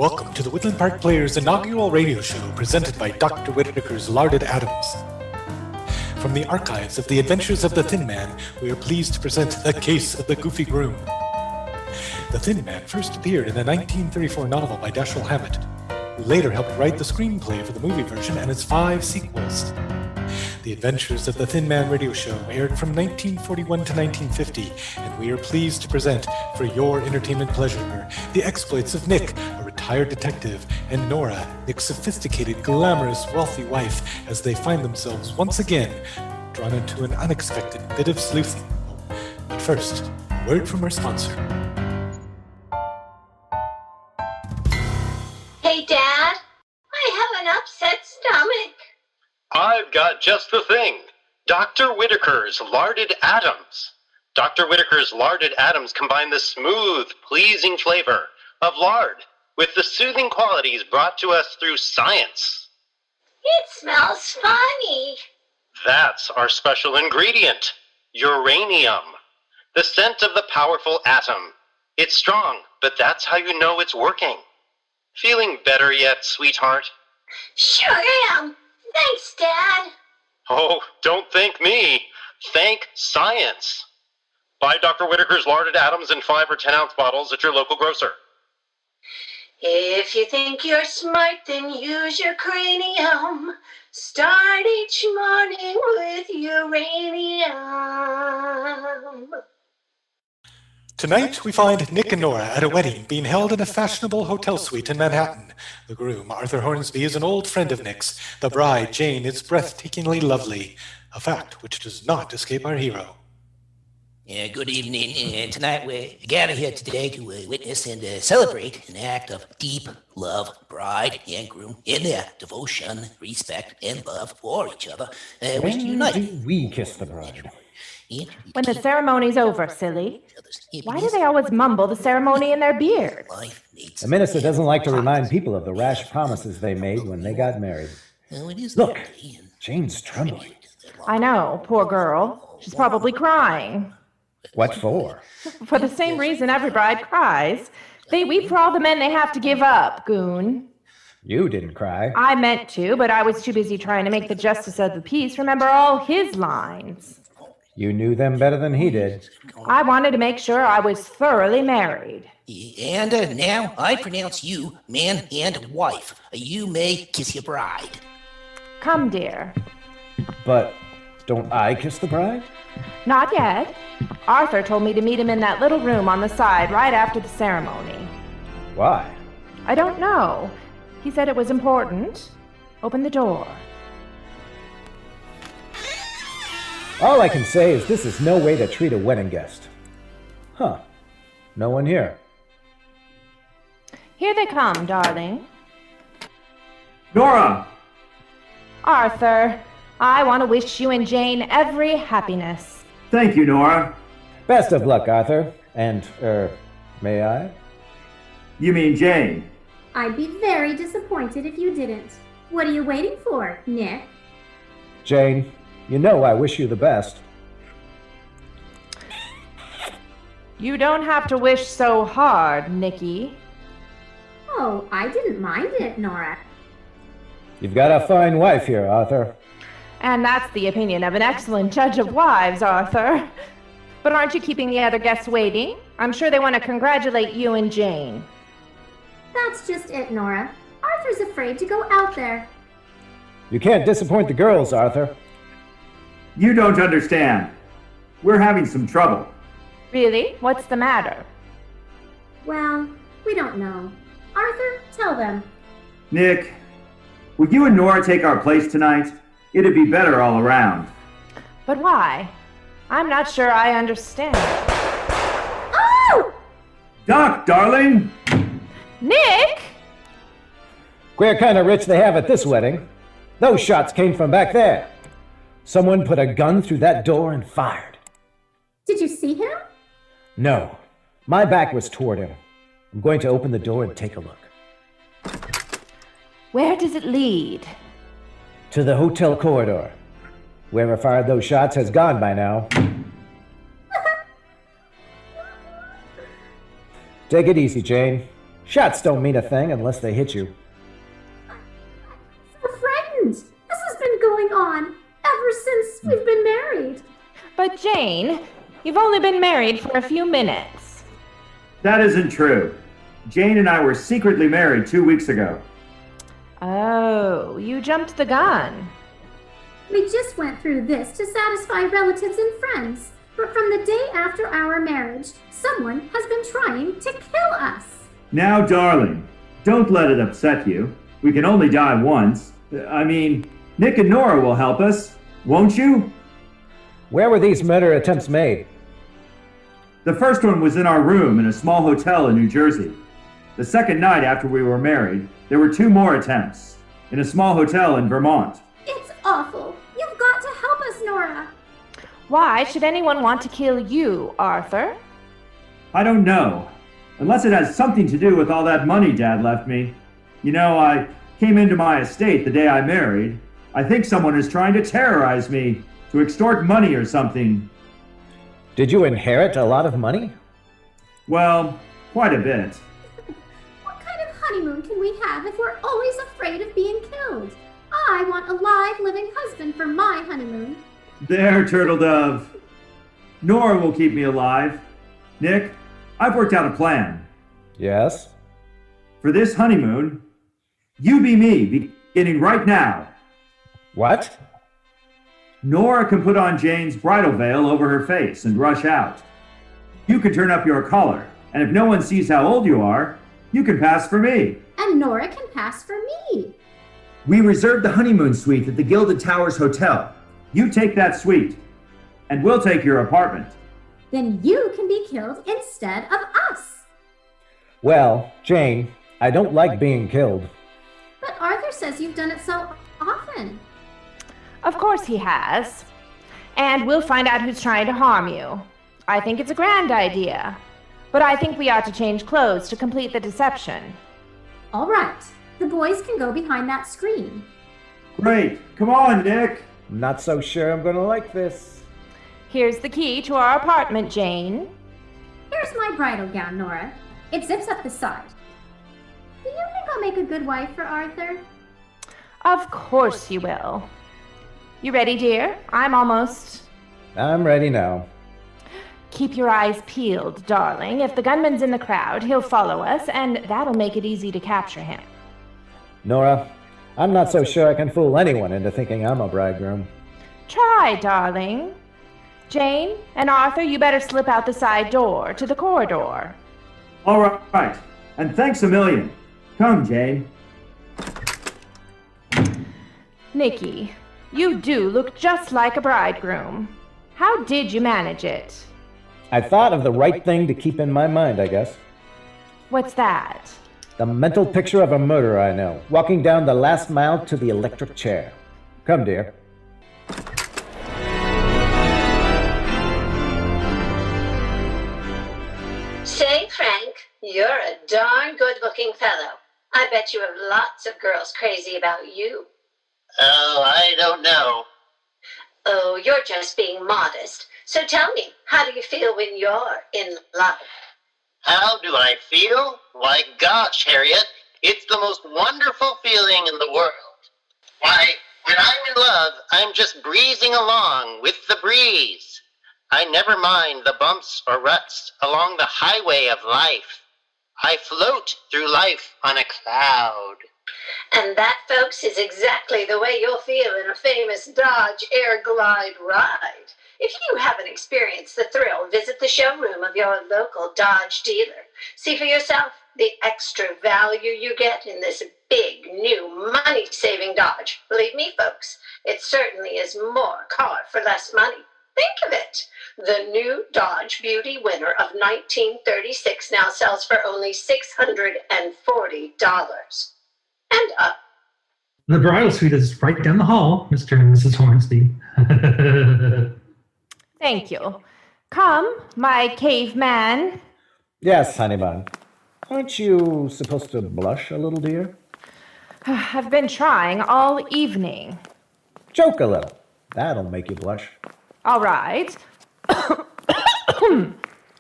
Welcome to the Woodland Park Players inaugural radio show presented by Dr. Whittaker's Larded Adams. From the archives of The Adventures of the Thin Man, we are pleased to present The Case of the Goofy Groom. The Thin Man first appeared in a 1934 novel by Dashiell Hammett, who later helped write the screenplay for the movie version and its 5 sequels. The Adventures of the Thin Man radio show aired from 1941 to 1950, and we are pleased to present, for your entertainment pleasure, the exploits of Nick, a retired detective, and Nora, Nick's sophisticated, glamorous, wealthy wife, as they find themselves once again drawn into an unexpected bit of sleuthing. But first, a word from our sponsor. Hey, Dad, I have an upset stomach. I've got just the thing. Dr. Whittaker's Larded Adams. Dr. Whittaker's Larded Adams combine the smooth, pleasing flavor of lard with the soothing qualities brought to us through science. It smells funny. That's our special ingredient, uranium. The scent of the powerful atom. It's strong, but that's how you know it's working. Feeling better yet, sweetheart? Sure am. Thanks, Dad. Oh, don't thank me. Thank science. Buy Dr. Whittaker's Larded Adams in 5 or 10 ounce bottles at your local grocer. If you think you're smart, then use your cranium. Start each morning with uranium. Tonight, we find Nick and Nora at a wedding being held in a fashionable hotel suite in Manhattan. The groom, Arthur Hornsby, is an old friend of Nick's. The bride, Jane, is breathtakingly lovely, a fact which does not escape our hero. Good evening. Tonight we gather here today to witness and celebrate an act of deep love, bride and groom, in their devotion, respect, and love for each other. Wish to unite. When do we kiss the bride? When the ceremony's over, silly. Why do they always mumble the ceremony in their beard? The minister doesn't like to remind people of the rash promises they made when they got married. Look, Jane's trembling. I know, poor girl. She's probably crying. What for? For the same reason every bride cries. They weep for all the men they have to give up, goon. You didn't cry. I meant to, but I was too busy trying to make the justice of the peace remember all his lines. You knew them better than he did. I wanted to make sure I was thoroughly married. And now I pronounce you man and wife. You may kiss your bride. Come, dear. But don't I kiss the bride? Not yet. Arthur told me to meet him in that little room on the side right after the ceremony. Why? I don't know. He said it was important. Open the door. All I can say is this is no way to treat a wedding guest. Huh. No one here. Here they come, darling. Nora! Arthur, I want to wish you and Jane every happiness. Thank you, Nora. Best of luck, Arthur. And, may I? You mean Jane? I'd be very disappointed if you didn't. What are you waiting for, Nick? Jane, you know I wish you the best. You don't have to wish so hard, Nicky. Oh, I didn't mind it, Nora. You've got a fine wife here, Arthur. And that's the opinion of an excellent judge of wives, Arthur. But aren't you keeping the other guests waiting? I'm sure they want to congratulate you and Jane. That's just it, Nora. Arthur's afraid to go out there. You can't disappoint the girls, Arthur. You don't understand. We're having some trouble. Really? What's the matter? Well, we don't know. Arthur, tell them. Nick, would you and Nora take our place tonight? It'd be better all around. But why? I'm not sure I understand. Oh! Doc, darling! Nick! Queer kind of rich they have at this wedding. Those shots came from back there. Someone put a gun through that door and fired. Did you see him? No. My back was toward him. I'm going to open the door and take a look. Where does it lead? To the hotel corridor. Whoever fired those shots has gone by now. Take it easy, Jane. Shots don't mean a thing unless they hit you. I'm so frightened. This has been going on ever since we've been married. But Jane, you've only been married for a few minutes. That isn't true. Jane and I were secretly married 2 weeks ago. Oh, you jumped the gun. We just went through this to satisfy relatives and friends. But from the day after our marriage, someone has been trying to kill us. Now, darling, don't let it upset you. We can only die once. I mean, Nick and Nora will help us, won't you? Where were these murder attempts made? The first one was in our room in a small hotel in New Jersey. The second night after we were married, there were 2 more attempts in a small hotel in Vermont. It's awful. You've got to help us, Nora. Why should anyone want to kill you, Arthur? I don't know. Unless it has something to do with all that money Dad left me. You know, I came into my estate the day I married. I think someone is trying to terrorize me, to extort money or something. Did you inherit a lot of money? Well, quite a bit. What kind of honeymoon can we have if we're always afraid of being killed? I want a live, living husband for my honeymoon. There, Turtle Dove. Nora will keep me alive. Nick, I've worked out a plan. Yes? For this honeymoon, you be me, beginning right now. What? Nora can put on Jane's bridal veil over her face and rush out. You can turn up your collar, and if no one sees how old you are, you can pass for me. And Nora can pass for me. We reserved the honeymoon suite at the Gilded Towers Hotel. You take that suite, and we'll take your apartment. Then you can be killed instead of us. Well, Jane, I don't like being killed. But Arthur says you've done it so often. Of course he has. And we'll find out who's trying to harm you. I think it's a grand idea. But I think we ought to change clothes to complete the deception. All right. The boys can go behind that screen. Great. Come on, Nick. I'm not so sure I'm gonna like this. Here's the key to our apartment, Jane. Here's my bridal gown, Nora. It zips up the side. Do you think I'll make a good wife for Arthur? Of course you will. You ready, dear? I'm ready now. Keep your eyes peeled, darling. If the gunman's in the crowd, he'll follow us, and that'll make it easy to capture him. Nora, I'm not so sure I can fool anyone into thinking I'm a bridegroom. Try, darling. Jane and Arthur, you better slip out the side door to the corridor. All right. And thanks a million. Come, Jane. Nicky, you do look just like a bridegroom. How did you manage it? I thought of the right thing to keep in my mind, I guess. What's that? The mental picture of a murderer I know, walking down the last mile to the electric chair. Come, dear. Say, Frank, you're a darn good-looking fellow. I bet you have lots of girls crazy about you. Oh, I don't know. Oh, you're just being modest. So tell me, how do you feel when you're in love? How do I feel? Why, gosh, Harriet, it's the most wonderful feeling in the world. Why, when I'm in love, I'm just breezing along with the breeze. I never mind the bumps or ruts along the highway of life. I float through life on a cloud. And that, folks, is exactly the way you'll feel in a famous Dodge Air Glide ride. If you haven't experienced the thrill, visit the showroom of your local Dodge dealer. See for yourself the extra value you get in this big, new, money-saving Dodge. Believe me, folks, it certainly is more car for less money. Think of it. The new Dodge Beauty winner of 1936 now sells for only $640. And up. The bridal suite is right down the hall, Mr. and Mrs. Hornsby. Thank you. Come, my caveman. Yes, honey bun. Aren't you supposed to blush a little, dear? I've been trying all evening. Joke a little. That'll make you blush. All right.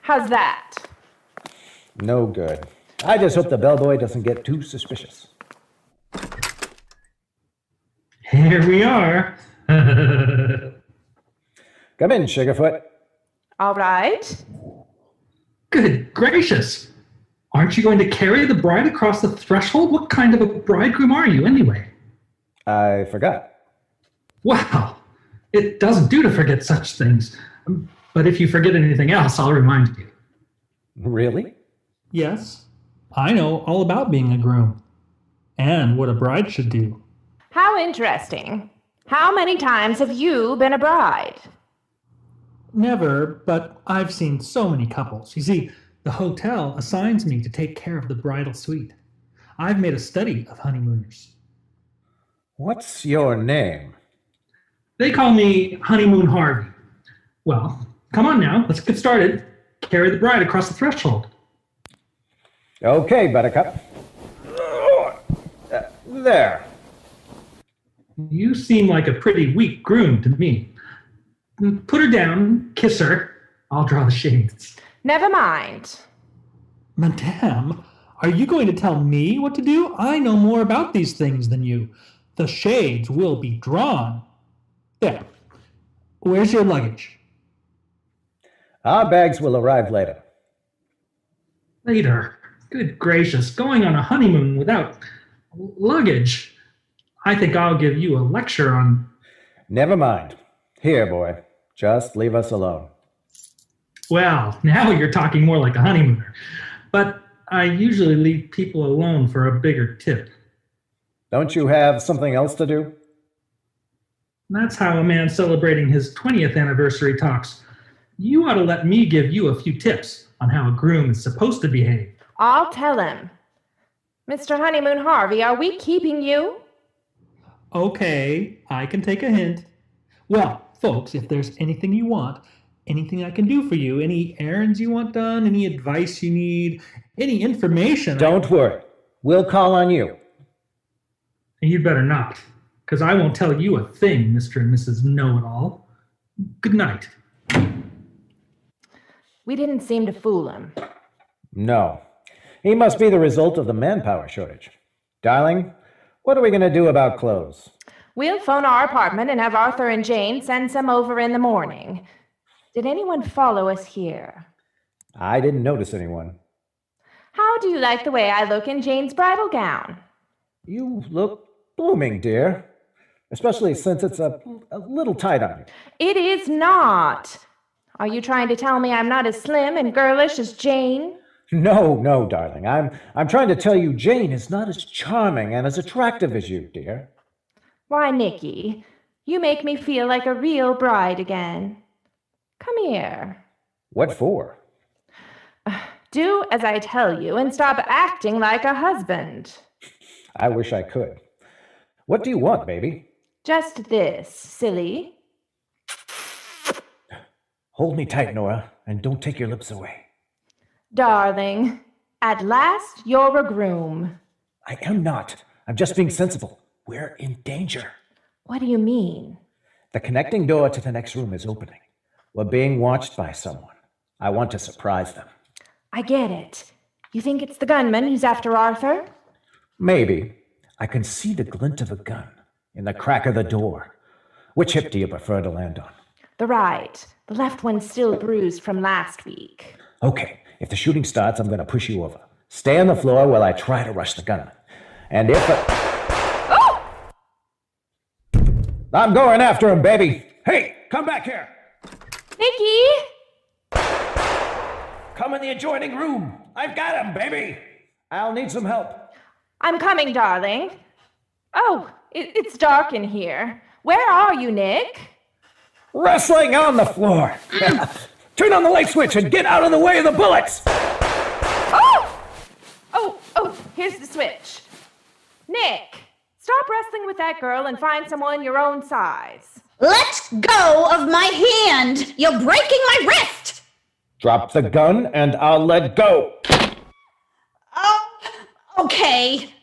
How's that? No good. I just hope the bellboy doesn't get too suspicious. Here we are. Come in, Sugarfoot. All right. Good gracious. Aren't you going to carry the bride across the threshold? What kind of a bridegroom are you, anyway? I forgot. Wow. It doesn't do to forget such things. But if you forget anything else, I'll remind you. Really? Yes. I know all about being a groom. And what a bride should do. How interesting. How many times have you been a bride? Never, but I've seen so many couples. You see, the hotel assigns me to take care of the bridal suite. I've made a study of honeymooners. What's your name? They call me Honeymoon Harvey. Well, come on now, let's get started. Carry the bride across the threshold. Okay, Buttercup. There. You seem like a pretty weak groom to me. Put her down, kiss her. I'll draw the shades. Never mind. Madame, are you going to tell me what to do? I know more about these things than you. The shades will be drawn. There. Where's your luggage? Our bags will arrive later. Later? Good gracious, going on a honeymoon without luggage. I think I'll give you a lecture on... Never mind. Here, boy. Just leave us alone. Well, now you're talking more like a honeymooner. But I usually leave people alone for a bigger tip. Don't you have something else to do? That's how a man celebrating his 20th anniversary talks. You ought to let me give you a few tips on how a groom is supposed to behave. I'll tell him. Mr. Honeymoon Harvey, are we keeping you? Okay, I can take a hint. Well, folks, if there's anything you want, anything I can do for you, any errands you want done, any advice you need, any information... Don't worry. We'll call on you. You'd better not, because I won't tell you a thing, Mr. and Mrs. Know-It-All. Good night. We didn't seem to fool him. No. He must be the result of the manpower shortage. Darling, what are we going to do about clothes? We'll phone our apartment and have Arthur and Jane send some over in the morning. Did anyone follow us here? I didn't notice anyone. How do you like the way I look in Jane's bridal gown? You look blooming, dear. Especially since it's a little tight on you. It is not. Are you trying to tell me I'm not as slim and girlish as Jane? No, darling. I'm trying to tell you Jane is not as charming and as attractive as you, dear. Why, Nicky, you make me feel like a real bride again. Come here. What for? Do as I tell you and stop acting like a husband. I wish I could. What do you want, baby? Just this, silly. Hold me tight, Nora, and don't take your lips away. Darling, at last you're a groom. I am not. I'm just being sensible. We're in danger. What do you mean? The connecting door to the next room is opening. We're being watched by someone. I want to surprise them. I get it. You think it's the gunman who's after Arthur? Maybe. I can see the glint of a gun in the crack of the door. Which hip do you prefer to land on? The right. The left one's still bruised from last week. Okay. If the shooting starts, I'm going to push you over. Stay on the floor while I try to rush the gunman. And if Oh! I'm going after him, baby. Hey, come back here. Nicky! Come in the adjoining room. I've got him, baby. I'll need some help. I'm coming, darling. Oh, it's dark in here. Where are you, Nick? Wrestling on the floor. Turn on the light switch and get out of the way of the bullets. Oh, here's the switch. Nick, stop wrestling with that girl and find someone your own size. Let go of my hand! You're breaking my wrist! Drop the gun and I'll let go. Oh, okay.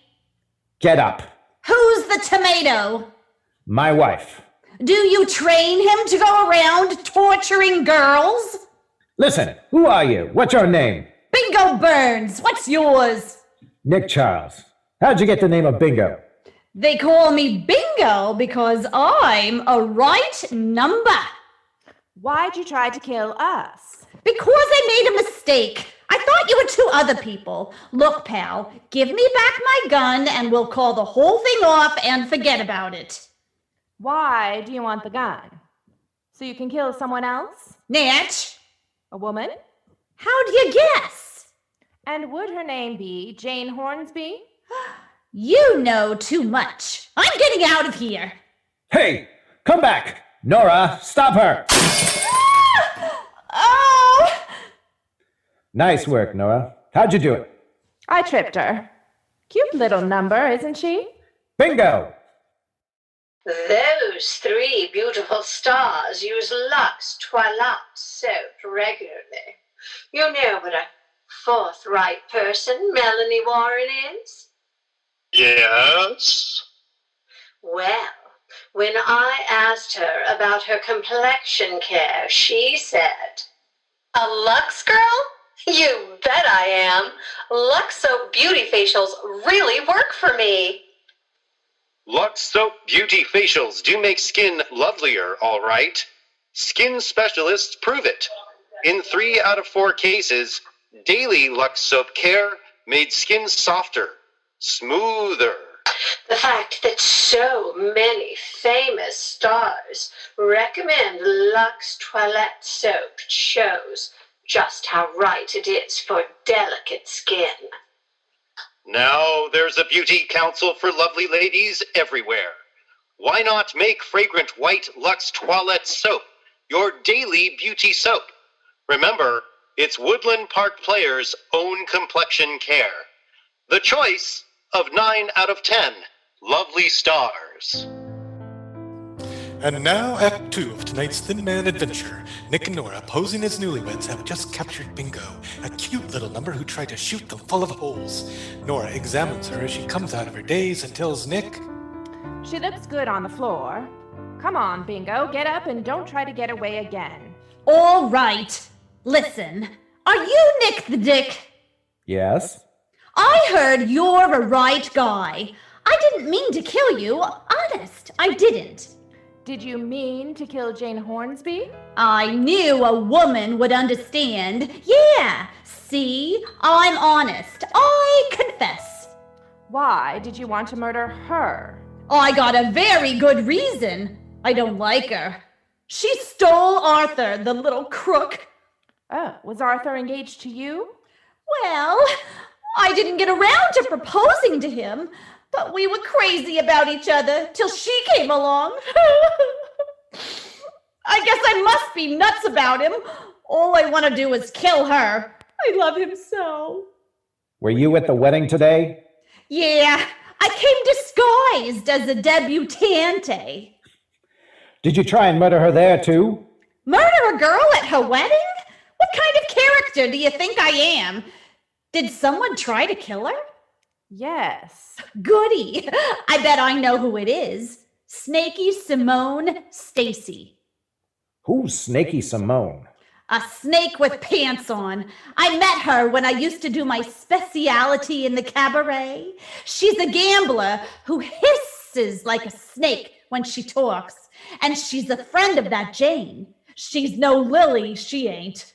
Get up. Who's the tomato? My wife. Do you train him to go around torturing girls? Listen, who are you? What's your name? Be Bingo Burns. What's yours? Nick Charles. How'd you get the name of Bingo? They call me Bingo because I'm a right number. Why'd you try to kill us? Because I made a mistake. I thought you were two other people. Look, pal, give me back my gun and we'll call the whole thing off and forget about it. Why do you want the gun? So you can kill someone else? Natch? A woman? How do you guess? And would her name be Jane Hornsby? You know too much. I'm getting out of here. Hey, come back! Nora, stop her! Oh! Nice work, Nora. How'd you do it? I tripped her. Cute little number, isn't she? Bingo! Those three beautiful stars use Lux Toilette soap regularly. You know what a forthright person Melanie Warren is? Yes? Well, when I asked her about her complexion care, she said, "A Lux girl? You bet I am. Lux Soap Beauty Facials really work for me." Lux Soap Beauty Facials do make skin lovelier, all right. Skin specialists prove it. In 3 out of 4 cases, daily Lux Soap care made skin softer, smoother. The fact that so many famous stars recommend Lux Toilette Soap shows just how right it is for delicate skin. Now there's a beauty council for lovely ladies everywhere. Why not make fragrant white Lux Toilette Soap your daily beauty soap? Remember, it's Woodland Park Players' own complexion care. The choice of 9 out of 10 lovely stars. And now, Act 2 of tonight's Thin Man adventure. Nick and Nora, posing as newlyweds, have just captured Bingo, a cute little number who tried to shoot them full of holes. Nora examines her as she comes out of her daze and tells Nick, She looks good on the floor. Come on, Bingo, get up and don't try to get away again. All right. Listen, are you Nick the Dick? Yes? I heard you're a right guy. I didn't mean to kill you. Honest, I didn't. Did you mean to kill Jane Hornsby? I knew a woman would understand. Yeah, see, I'm honest. I confess. Why did you want to murder her? I got a very good reason. I don't like her. She stole Arthur, the little crook. Oh, was Arthur engaged to you? Well, I didn't get around to proposing to him, but we were crazy about each other till she came along. I guess I must be nuts about him. All I want to do is kill her. I love him so. Were you at the wedding today? Yeah, I came disguised as a debutante. Did you try and murder her there, too? Murder a girl at her wedding? What kind of character do you think I am? Did someone try to kill her? Yes. Goody. I bet I know who it is. Snakey, Simone, Stacy. Who's Snakey Simone? A snake with pants on. I met her when I used to do my speciality in the cabaret. She's a gambler who hisses like a snake when she talks. And she's a friend of that Jane. She's no Lily, she ain't.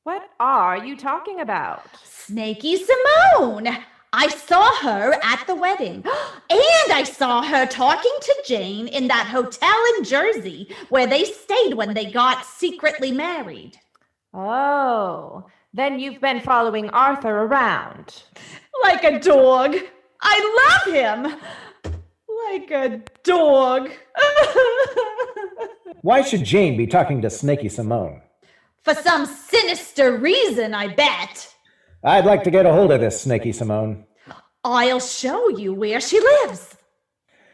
What are you talking about? Snakey Simone. I saw her at the wedding. And I saw her talking to Jane in that hotel in Jersey where they stayed when they got secretly married. Oh, then you've been following Arthur around. Like a dog. I love him. Like a dog. Why should Jane be talking to Snakey Simone? For some sinister reason, I bet. I'd like to get a hold of this Snakey Simone. I'll show you where she lives.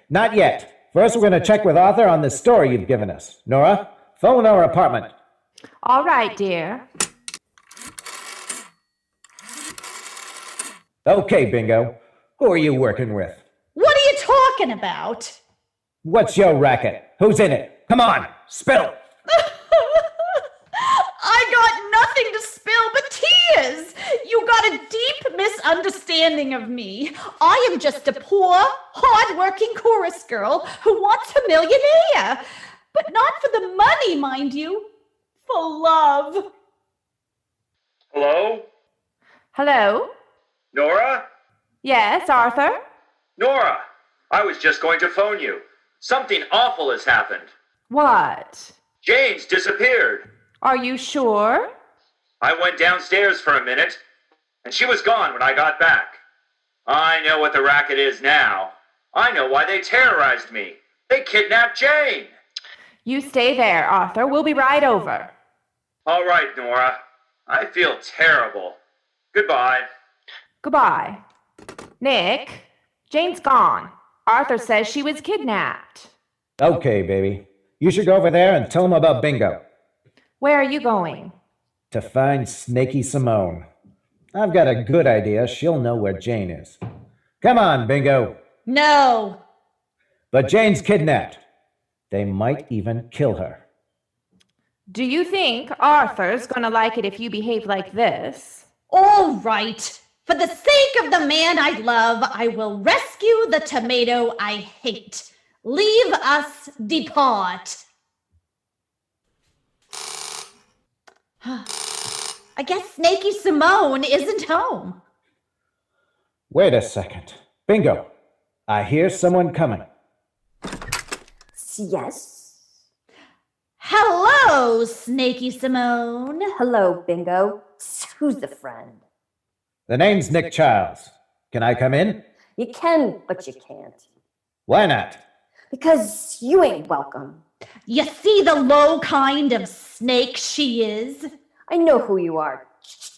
Not yet. First, we're going to check with Arthur on this story you've given us. Nora, phone our apartment. All right, dear. Okay, Bingo. Who are you working with? What are you talking about? What's your racket? Who's in it? Come on, spill. I got nothing to spill but tears. You misunderstanding of me. I am just a poor, hard-working chorus girl who wants a millionaire. But not for the money, mind you. For love. Hello? Hello? Nora? Yes, Arthur? Nora! I was just going to phone you. Something awful has happened. What? Jane's disappeared. Are you sure? I went downstairs for a minute, and she was gone when I got back. I know what the racket is now. I know why they terrorized me. They kidnapped Jane. You stay there, Arthur. We'll be right over. All right, Nora. I feel terrible. Goodbye. Goodbye. Nick, Jane's gone. Arthur says she was kidnapped. Okay, baby. You should go over there and tell him about bingo. Where are you going? To find Snakey Simone. I've got a good idea she'll know where Jane is. Come on, bingo. No. But Jane's kidnapped. They might even kill her. Do you think Arthur's gonna like it if you behave like this? All right. For the sake of the man I love, I will rescue the tomato I hate. Leave us depart. I guess Snakey Simone isn't home. Wait a second. Bingo. I hear someone coming. Yes. Hello, Snakey Simone. Hello, Bingo. Who's the friend? The name's Nick Childs. Can I come in? You can, but you can't. Why not? Because you ain't welcome. You see the low kind of snake she is? I know who you are,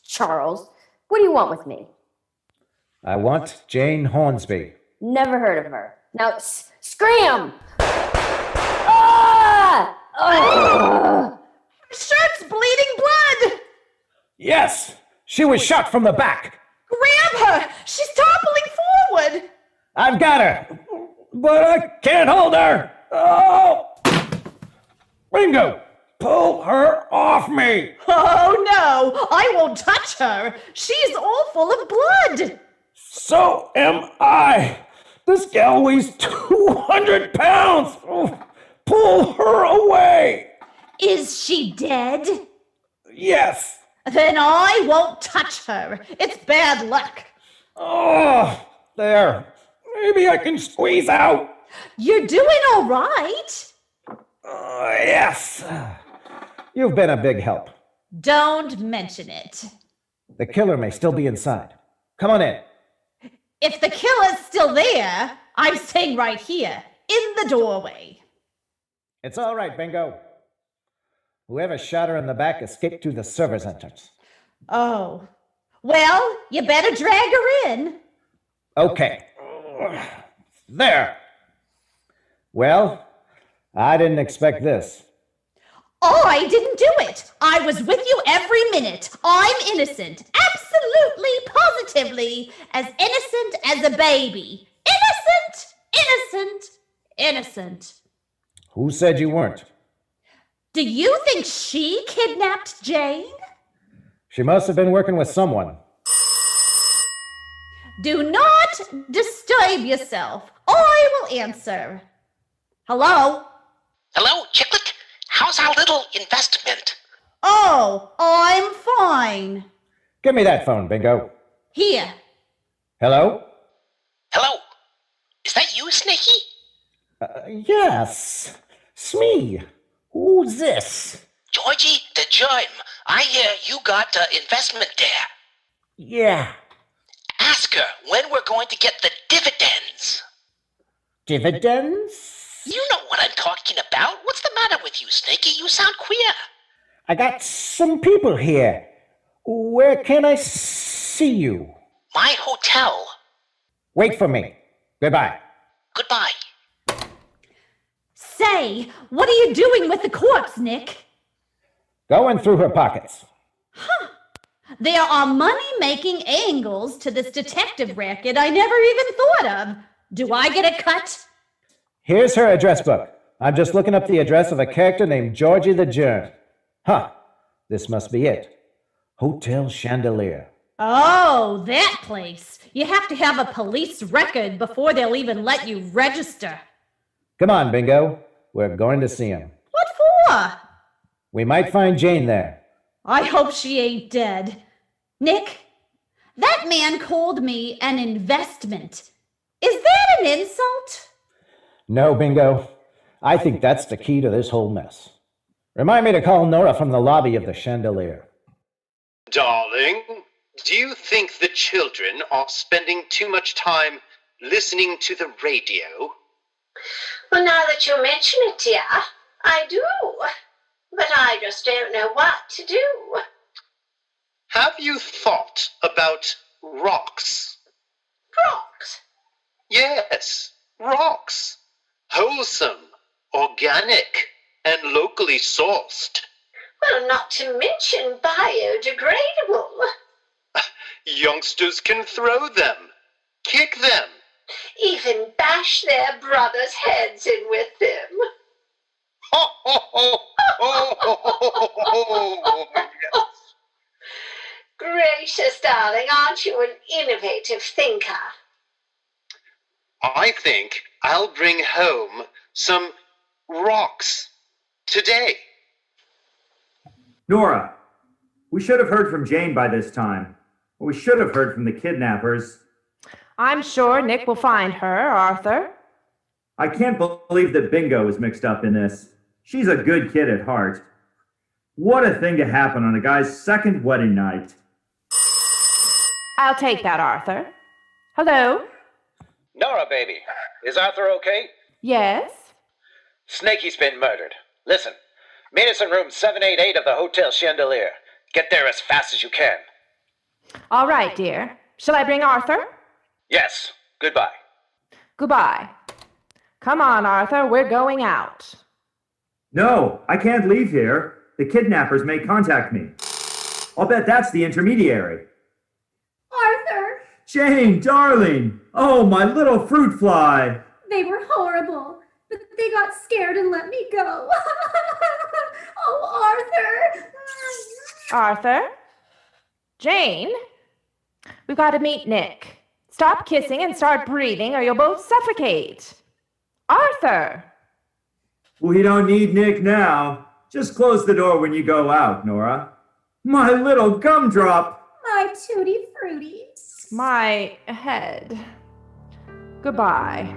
Charles. What do you want with me? I want Jane Hornsby. Never heard of her. Now, scram! Ah! Her shirt's bleeding blood! Yes! She was shot from the back! Grab her! She's toppling forward! I've got her! But I can't hold her! Oh! Bingo! Pull her off me! Oh no! I won't touch her! She's all full of blood! So am I! This gal weighs 200 pounds! Oh, pull her away! Is she dead? Yes! Then I won't touch her. It's bad luck. Oh, there. Maybe I can squeeze out. You're doing all right. Yes. You've been a big help. Don't mention it. The killer may still be inside. Come on in. If the killer's still there, I'm staying right here, in the doorway. It's all right, Bingo. Whoever shot her in the back escaped through the server's entrance. Oh. Well, you better drag her in. Okay. There. Well, I didn't expect this. I didn't do it. I was with you every minute. I'm innocent. Absolutely, positively, as innocent as a baby. Innocent, innocent, innocent. Who said you weren't? Do you think she kidnapped Jane? She must have been working with someone. Do not disturb yourself. I will answer. Hello? Hello, Chicklet? How's our little investment? Oh, I'm fine. Give me that phone, Bingo. Here. Hello? Hello? Is that you, Snakey? Yes. It's me. Who's this? Georgie, the Germ. I hear you got investment there. Yeah. Ask her when we're going to get the dividends. Dividends? You know what I'm talking about. What's the matter with you, Snakey? You sound queer. I got some people here. Where can I see you? My hotel. Wait for me. Goodbye. Goodbye. Say, what are you doing with the corpse, Nick? Going through her pockets. There are money-making angles to this detective racket I never even thought of. Do I get a cut? Here's her address book. I'm just looking up the address of a character named Georgie the Germ. Huh. This must be it. Hotel Chandelier. Oh, that place. You have to have a police record before they'll even let you register. Come on, Bingo. We're going to see him. What for? We might find Jane there. I hope she ain't dead. Nick, that man called me an investment. Is that an insult? No, Bingo. I think that's the key to this whole mess. Remind me to call Nora from the lobby of the Chandelier. Darling, do you think the children are spending too much time listening to the radio? Well, now that you mention it, dear, I do. But I just don't know what to do. Have you thought about rocks? Rocks? Yes, rocks. Wholesome, organic, and locally sourced. Well, not to mention biodegradable. Youngsters can throw them, kick them. Even bash their brothers' heads in with them. Ho, ho, ho, ho, ho, ho, ho, ho. Yes. Gracious, darling, aren't you an innovative thinker? I think I'll bring home some rocks today. Nora, we should have heard from Jane by this time. We should have heard from the kidnappers. I'm sure Nick will find her, Arthur. I can't believe that Bingo is mixed up in this. She's a good kid at heart. What a thing to happen on a guy's second wedding night. I'll take that, Arthur. Hello? Nora, baby. Is Arthur okay? Yes? Snakey's been murdered. Listen, meet us in room 788 of the Hotel Chandelier. Get there as fast as you can. All right, dear. Shall I bring Arthur? Yes. Goodbye. Goodbye. Come on, Arthur. We're going out. No, I can't leave here. The kidnappers may contact me. I'll bet that's the intermediary. Arthur! Jane, darling! Oh, my little fruit fly! They were horrible, but they got scared and let me go. Oh, Arthur! Arthur? Jane? We've got to meet Nick. Stop kissing and start breathing or you'll both suffocate. Arthur! We don't need Nick now. Just close the door when you go out, Nora. My little gumdrop! My tutti frutti. My head. Goodbye.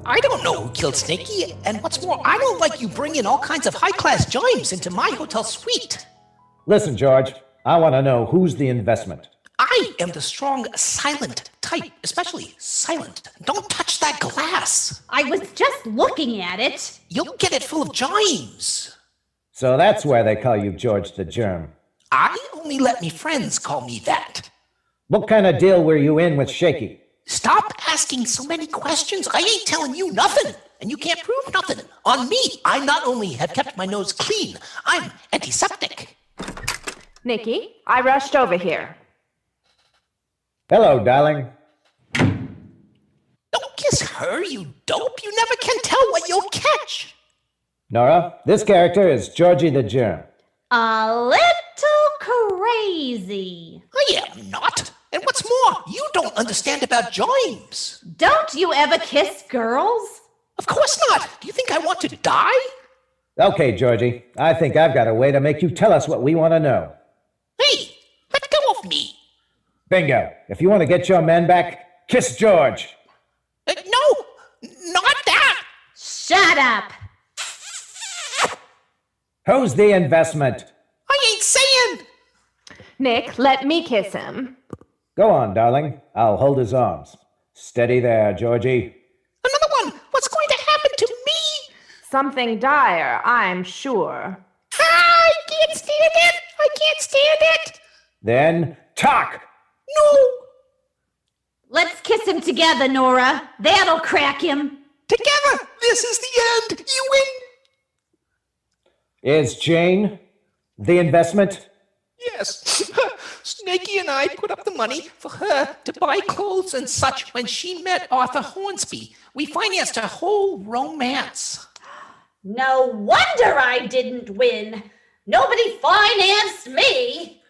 I don't know who killed Snakey, and what's more, I don't like you bringing all kinds of high-class giants into my hotel suite. Listen, George, I want to know who's the investment. I am the strong, silent type, especially silent. Don't touch that glass. I was just looking at it. You'll get it full of giants. So that's why they call you George the Germ. I only let me friends call me that. What kind of deal were you in with Shaky? Stop asking so many questions. I ain't telling you nothing, and you can't prove nothing. On me, I not only have kept my nose clean, I'm antiseptic. Nikki, I rushed over here. Hello, darling. Don't kiss her, you dope. You never can tell what you'll catch. Nora, this character is Georgie the Germ. A little crazy. I am not. And what's more, you don't understand about giants. Don't you ever kiss girls? Of course not. Do you think I want to die? Okay, Georgie, I think I've got a way to make you tell us what we want to know. Hey, let go of me. Bingo. If you want to get your men back, kiss George. No, not that. Shut up. Who's the investment? I ain't saying. Nick, let me kiss him. Go on, darling. I'll hold his arms. Steady there, Georgie. Another one. What's going to happen to me? Something dire, I'm sure. I can't stand it. I can't stand it. Then talk. No. Let's kiss him together, Nora. That'll crack him. Together. This is the end. You win. Is Jane the investment? Yes. Snakey and I put up the money for her to buy clothes and such when she met Arthur Hornsby. We financed her whole romance. No wonder I didn't win. Nobody financed me.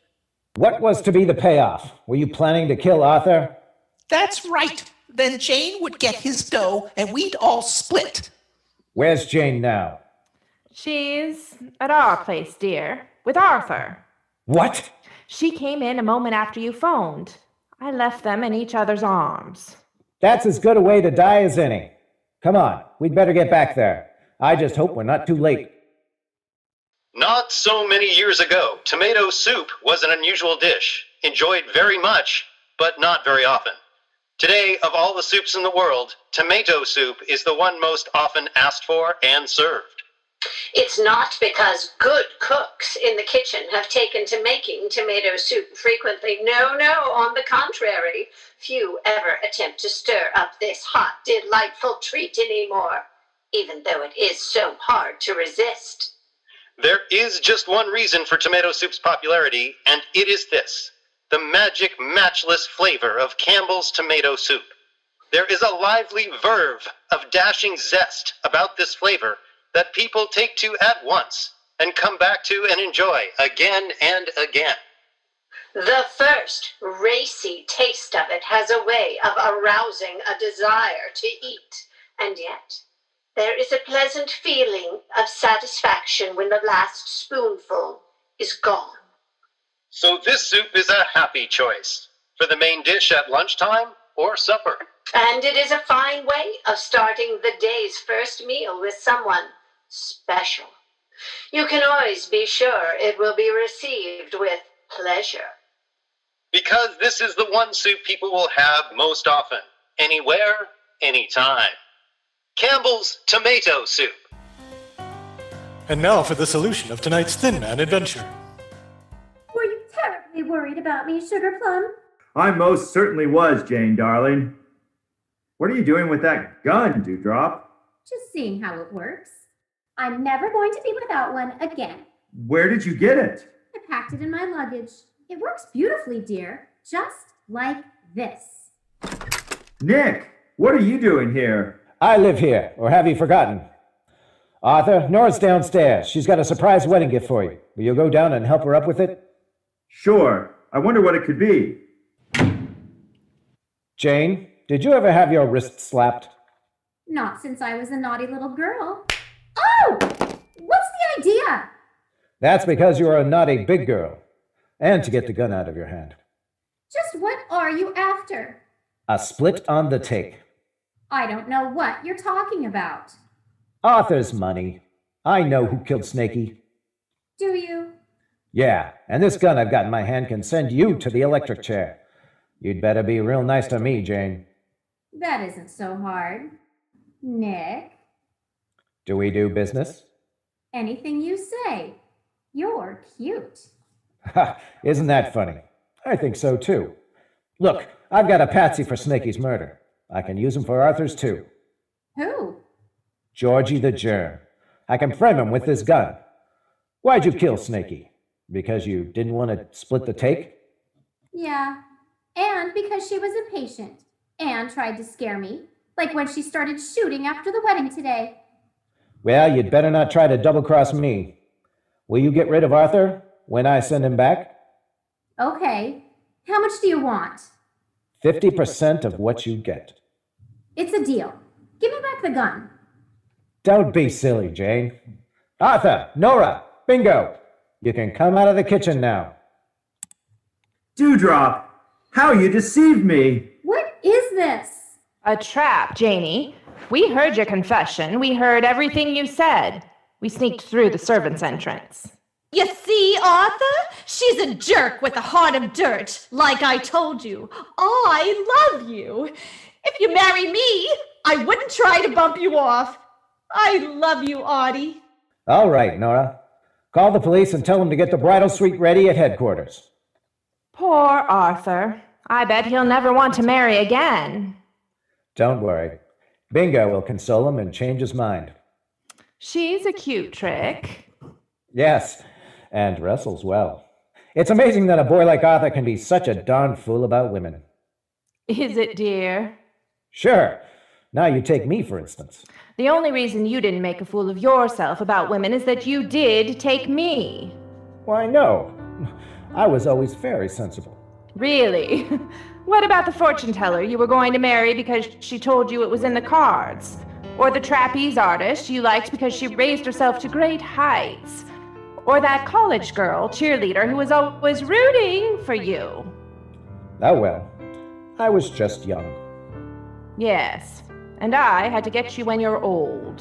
What was to be the payoff? Were you planning to kill Arthur? That's right. Then Jane would get his dough and we'd all split. Where's Jane now? She's at our place, dear, with Arthur. What? She came in a moment after you phoned. I left them in each other's arms. That's as good a way to die as any. Come on, we'd better get back there. I just hope we're not too late. Not so many years ago, tomato soup was an unusual dish, enjoyed very much, but not very often. Today, of all the soups in the world, tomato soup is the one most often asked for and served. It's not because good cooks in the kitchen have taken to making tomato soup frequently. No, on the contrary. Few ever attempt to stir up this hot, delightful treat anymore, even though it is so hard to resist. There is just one reason for tomato soup's popularity, and it is this: the magic, matchless flavor of Campbell's tomato soup. There is a lively verve of dashing zest about this flavor that people take to at once and come back to and enjoy again and again. The first racy taste of it has a way of arousing a desire to eat, and yet there is a pleasant feeling of satisfaction when the last spoonful is gone. So this soup is a happy choice for the main dish at lunchtime or supper. And it is a fine way of starting the day's first meal with someone special. You can always be sure it will be received with pleasure. Because this is the one soup people will have most often, anywhere, anytime. Campbell's tomato soup. And now for the solution of tonight's Thin Man adventure. Were you terribly worried about me, Sugar Plum? I most certainly was, Jane, darling. What are you doing with that gun, Dewdrop? Just seeing how it works. I'm never going to be without one again. Where did you get it? I packed it in my luggage. It works beautifully, dear. Just like this. Nick, what are you doing here? I live here, or have you forgotten? Arthur, Nora's downstairs. She's got a surprise wedding gift for you. Will you go down and help her up with it? Sure. I wonder what it could be. Jane, did you ever have your wrist slapped? Not since I was a naughty little girl. Oh! What's the idea? That's because you're a naughty big girl. And to get the gun out of your hand. Just what are you after? A split on the take. I don't know what you're talking about. Arthur's money. I know who killed Snakey. Do you? Yeah, and this gun I've got in my hand can send you to the electric chair. You'd better be real nice to me, Jane. That isn't so hard. Nick? Do we do business? Anything you say. You're cute. Ha! Isn't that funny? I think so, too. Look, I've got a patsy for Snakey's murder. I can use him for Arthur's, too. Who? Georgie the Germ. I can frame him with this gun. Why'd you kill Snakey? Because you didn't want to split the take? Yeah. And because she was impatient. And tried to scare me. Like when she started shooting after the wedding today. Well, you'd better not try to double-cross me. Will you get rid of Arthur when I send him back? Okay. How much do you want? 50% of what you get. It's a deal. Give me back the gun. Don't be silly, Jane. Arthur, Nora, bingo. You can come out of the kitchen now. Dewdrop, how you deceived me. What is this? A trap, Janie. We heard your confession. We heard everything you said. We sneaked through the servants' entrance. You see, Arthur? She's a jerk with a heart of dirt, like I told you. I love you. If you marry me, I wouldn't try to bump you off. I love you, Artie. All right, Nora. Call the police and tell them to get the bridal suite ready at headquarters. Poor Arthur. I bet he'll never want to marry again. Don't worry. Bingo will console him and change his mind. She's a cute trick. Yes, and wrestles well. It's amazing that a boy like Arthur can be such a darn fool about women. Is it, dear? Sure. Now you take me, for instance. The only reason you didn't make a fool of yourself about women is that you did take me. Why, no. I was always very sensible. Really? What about the fortune teller you were going to marry because she told you it was in the cards? Or the trapeze artist you liked because she raised herself to great heights? Or that college girl cheerleader who was always rooting for you? Oh well, I was just young. Yes, and I had to get you when you're old.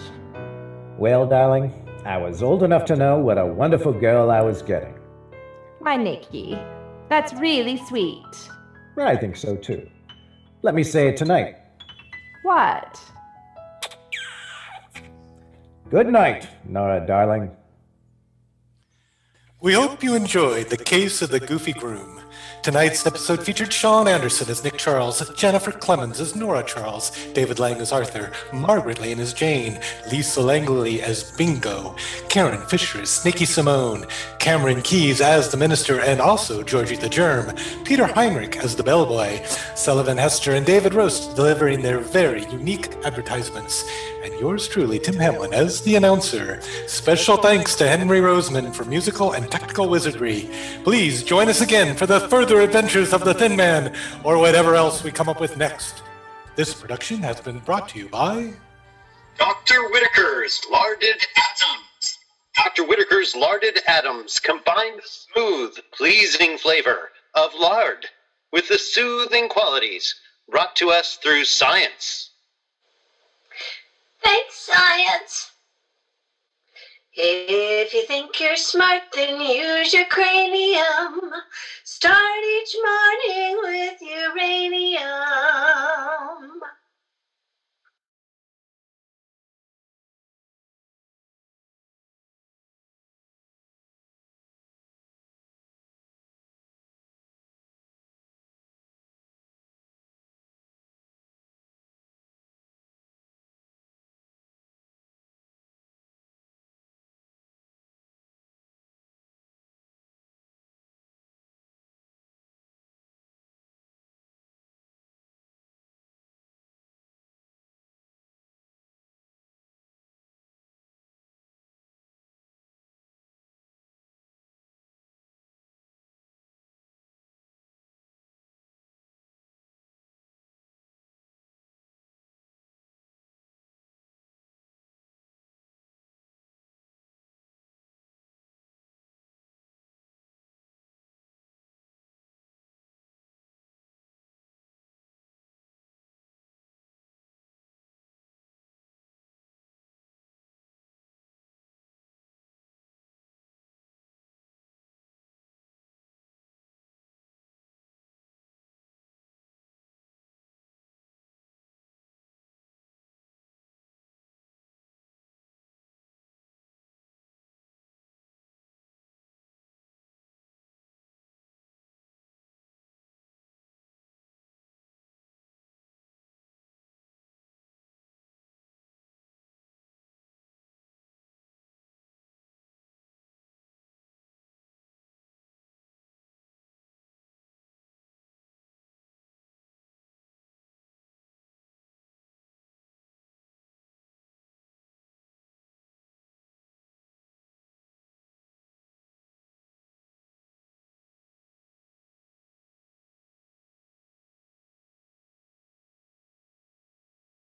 Well, darling, I was old enough to know what a wonderful girl I was getting. Why, Nicky, that's really sweet. I think so, too. Let me say it tonight. What? Good night, Nora, darling. We hope you enjoyed The Case of the Goofy Groom. Tonight's episode featured Shawn Anderson as Nick Charles, Jennifer Clemens as Nora Charles, David Lang as Arthur, Margaret Lane as Jane, Liesl Langley as Bingo, Karen Fischer as Snakey Simone, Cameron Keyes as the Minister and also Georgie the Germ, Peter Heinrich as the Bellboy, Sullivan, Hester, and David Roast delivering their very unique advertisements, and yours truly, Tim Hamlin, as the announcer. Special thanks to Henry Roseman for musical and technical wizardry. Please join us again for the further adventures of the Thin Man, or whatever else we come up with next. This production has been brought to you by Dr. Whitaker's Larded Atoms. Dr. Whitaker's Larded Atoms combine the smooth, pleasing flavor of lard with the soothing qualities brought to us through science. Thanks, science. If you think you're smart, then use your cranium. Start each